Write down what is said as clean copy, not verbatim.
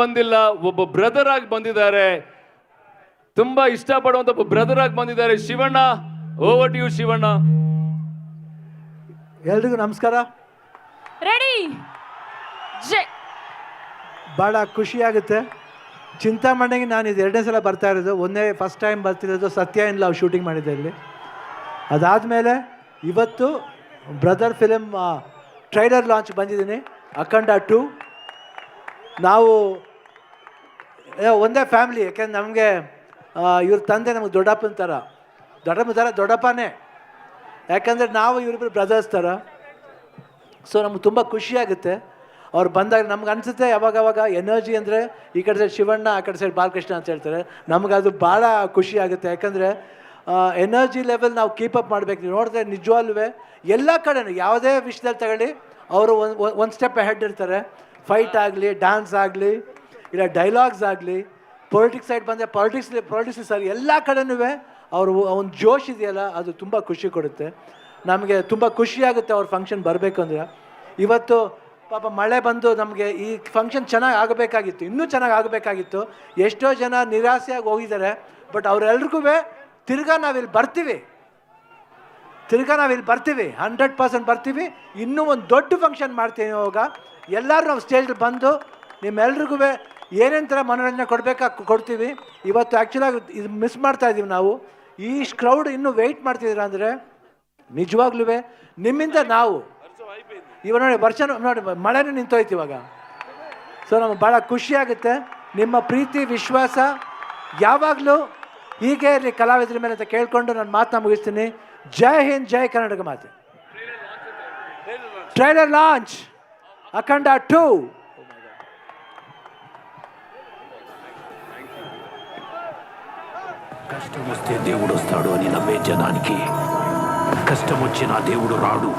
ಬಂದಿಲ್ಲ, ಒಬ್ಬ ಬ್ರದರ್ ಆಗಿ ಬಂದಿದ್ದಾರೆ. ತುಂಬಾ ಇಷ್ಟಪಡುವಂತ ಒಬ್ಬ ಬ್ರದರ್ ಆಗಿ ಬಂದಿದ್ದಾರೆ. Shivanna, over to you Shivanna. ಎಲ್ರಿಗೂ ನಮಸ್ಕಾರ. ರೆಡಿ. ಭಾಳ ಖುಷಿಯಾಗುತ್ತೆ. ಚಿಂತಾಮಣಿಗೆ ನಾನು ಇದು 2ನೇ ಸಲ ಬರ್ತಾ ಇರೋದು. ಫಸ್ಟ್ ಟೈಮ್ ಬರ್ತಿರೋದು ಸತ್ಯ ಇನ್ ಲವ್ ಶೂಟಿಂಗ್ ಮಾಡಿದ್ದೆ ಇಲ್ಲಿ. ಅದಾದಮೇಲೆ ಇವತ್ತು ಬ್ರದರ್ ಫಿಲಮ್ ಟ್ರೈಲರ್ ಲಾಂಚ್ ಬಂದಿದ್ದೀನಿ, ಅಖಂಡ 2. ನಾವು ಒಂದೇ ಫ್ಯಾಮಿಲಿ, ಯಾಕೆಂದ್ರೆ ನಮಗೆ ಇವ್ರ ತಂದೆ ನಮಗೆ ದೊಡ್ಡಪ್ಪನೇ. ಯಾಕಂದರೆ ನಾವು ಇವರಿಬ್ಬರು ಬ್ರದರ್ಸ್ ಥರ. ಸೊ ನಮ್ಗೆ ತುಂಬ ಖುಷಿಯಾಗುತ್ತೆ ಅವ್ರು ಬಂದಾಗ. ನಮ್ಗೆ ಅನಿಸುತ್ತೆ ಯಾವಾಗವಾಗ ಎನರ್ಜಿ ಅಂದರೆ ಈ ಕಡೆ ಸೈಡ್ ಶಿವಣ್ಣ, ಆ ಕಡೆ ಸೈಡ್ ಬಾಲಕೃಷ್ಣ ಅಂತ ಹೇಳ್ತಾರೆ. ನಮ್ಗೆ ಅದು ಭಾಳ ಖುಷಿ ಆಗುತ್ತೆ. ಯಾಕಂದರೆ ಎನರ್ಜಿ ಲೆವೆಲ್ ನಾವು ಕೀಪಪ್ ಮಾಡಬೇಕು. ನೀವು ನೋಡಿದ್ರೆ ನಿಜವಾಗ್ಲೂ ಎಲ್ಲ ಕಡೆನೂ ಯಾವುದೇ ವಿಷಯದಲ್ಲಿ ತಗೊಳ್ಳಿ, ಅವರು ಒಂದು ಸ್ಟೆಪ್ ಹೆಡ್ ಇರ್ತಾರೆ. ಫೈಟ್ ಆಗಲಿ, ಡ್ಯಾನ್ಸ್ ಆಗಲಿ, ಇಲ್ಲ ಡೈಲಾಗ್ಸ್ ಆಗಲಿ, ಪೊಲಿಟಿಕ್ಸ್ ಸೈಡ್ ಬಂದರೆ ಪಾಲಿಟಿಕ್ಸ್ ಸರ್, ಎಲ್ಲ ಕಡೆನೂ ಅವರು ಒಂದು ಜೋಶ್ ಇದೆಯಲ್ಲ, ಅದು ತುಂಬ ಖುಷಿ ಕೊಡುತ್ತೆ. ನಮಗೆ ತುಂಬ ಖುಷಿಯಾಗುತ್ತೆ ಅವ್ರ ಫಂಕ್ಷನ್ ಬರಬೇಕು ಅಂದರೆ. ಇವತ್ತು ಪಾಪ ಮಳೆ ಬಂದು ನಮಗೆ ಈ ಫಂಕ್ಷನ್ ಚೆನ್ನಾಗಿ ಆಗಬೇಕಾಗಿತ್ತು, ಇನ್ನೂ ಚೆನ್ನಾಗಿ ಆಗಬೇಕಾಗಿತ್ತು. ಎಷ್ಟೋ ಜನ ನಿರಾಸೆಯಾಗಿ ಹೋಗಿದ್ದಾರೆ. ಬಟ್ ಅವರೆಲ್ರಿಗೂ ತಿರ್ಗಾ ನಾವಿಲ್ಲಿ ಬರ್ತೀವಿ, 100% ಬರ್ತೀವಿ. ಇನ್ನೂ ಒಂದು ದೊಡ್ಡ ಫಂಕ್ಷನ್ ಮಾಡ್ತೀವಿ. ಇವಾಗ ಎಲ್ಲರೂ ನಾವು ಸ್ಟೇಜಲ್ಲಿ ಬಂದು ನಿಮ್ಮೆಲ್ರಿಗೂ ಏನೇನು ಥರ ಮನೋರಂಜನೆ ಕೊಡ್ತೀವಿ. ಇವತ್ತು ಆ್ಯಕ್ಚುಲಾಗಿ ಇದು ಮಿಸ್ ಮಾಡ್ತಾ ಇದ್ದೀವಿ ನಾವು. ಈ ಕ್ರೌಡ್ ಇನ್ನೂ ವೆಯ್ಟ್ ಮಾಡ್ತಿದ್ದೀರ ಅಂದರೆ ನಿಜವಾಗ್ಲೂ ನಿಮ್ಮಿಂದ ನಾವು ಇವಾಗ ನೋಡಿ ಮಳೆನೂ ನಿಂತೋಯ್ತು ಇವಾಗ. ಸೊ ನಮಗೆ ಭಾಳ ಖುಷಿಯಾಗುತ್ತೆ. ನಿಮ್ಮ ಪ್ರೀತಿ ವಿಶ್ವಾಸ ಯಾವಾಗಲೂ ಹೀಗೆ ಇರಲಿ ಕಲಾವಿದರ ಮೇಲೆ ಅಂತ ಕೇಳಿಕೊಂಡು ನಾನು ಮಾತನ್ನ ಮುಗಿಸ್ತೀನಿ. ಜೈ ಹಿಂದ್, ಜೈ ಕರ್ನಾಟಕ ಮಾತೆ. ಟ್ರೈಲರ್ ಲಾಂಚ್ ಅಖಂಡ 2. కష్టం వస్తే దేవుడు వస్తాడు అని నమ్మే జనానికి కష్టం వచ్చినా దేవుడు రాడు.